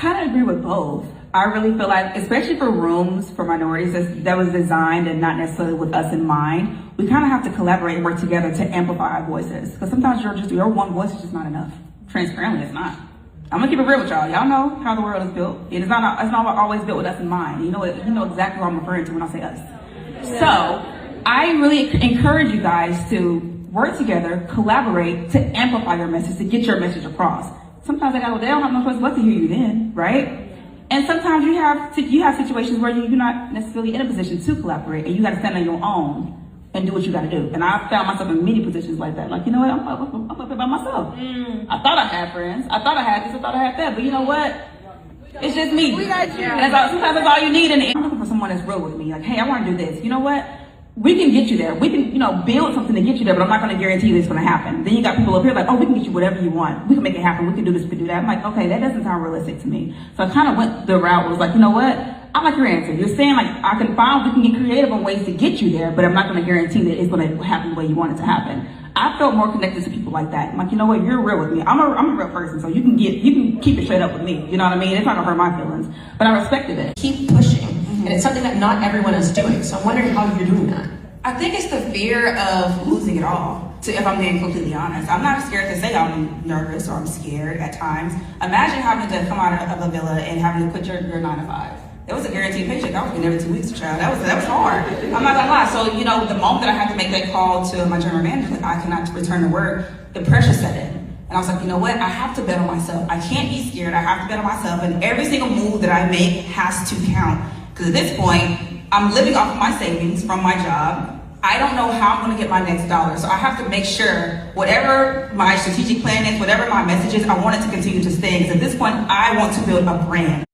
kind of agree with both. I really feel like, especially for rooms for minorities that was designed and not necessarily with us in mind, we kind of have to collaborate and work together to amplify our voices. Because sometimes your one voice is just not enough. Transparently, it's not. I'm gonna keep it real with y'all. Y'all know how the world is built. It's not always built with us in mind. You know exactly what I'm referring to when I say us. So I really encourage you guys to work together, collaborate to amplify your message, to get your message across. Sometimes they don't have no choice but to hear you then, right? And sometimes you have situations where you're not necessarily in a position to collaborate and you got to stand on your own and do what you got to do. And I found myself in many positions like that. Like, you know what, I'm up here by myself. I thought I had friends. I thought I had this. I thought I had that. But you know what? It's just me. We got you. And sometimes that's all you need. And I'm looking for someone that's real with me. Like, hey, I want to do this. You know what? We can get you there. We can, build something to get you there, but I'm not going to guarantee you it's going to happen. Then you got people up here like, oh, we can get you whatever you want. We can make it happen. We can do this, we can do that. I'm like, okay, that doesn't sound realistic to me. So I kind of went the route where it was like, you know what? I like your answer. You're saying like, we can get creative on ways to get you there, but I'm not going to guarantee that it's going to happen the way you want it to happen. I felt more connected to people like that. I'm like, you know what? You're real with me. I'm a real person, so you can keep it straight up with me. You know what I mean? It's not going to hurt my feelings, but I respected it. Keep pushing. And it's something that not everyone is doing. So I'm wondering how you're doing that. I think it's the fear of losing it all, if I'm being completely honest. I'm not scared to say I'm nervous or I'm scared at times. Imagine having to come out of a villa and having to quit your 9 to 5. It was a guaranteed paycheck. I was getting every 2 weeks, child. That was hard. I'm not gonna lie. So, the moment that I had to make that call to my general manager that I cannot return to work, the pressure set in. And I was like, you know what? I have to bet on myself. I can't be scared. I have to bet on myself. And every single move that I make has to count. Because at this point, I'm living off of my savings from my job. I don't know how I'm going to get my next dollar. So I have to make sure whatever my strategic plan is, whatever my message is, I want it to continue to stay. Because at this point, I want to build a brand.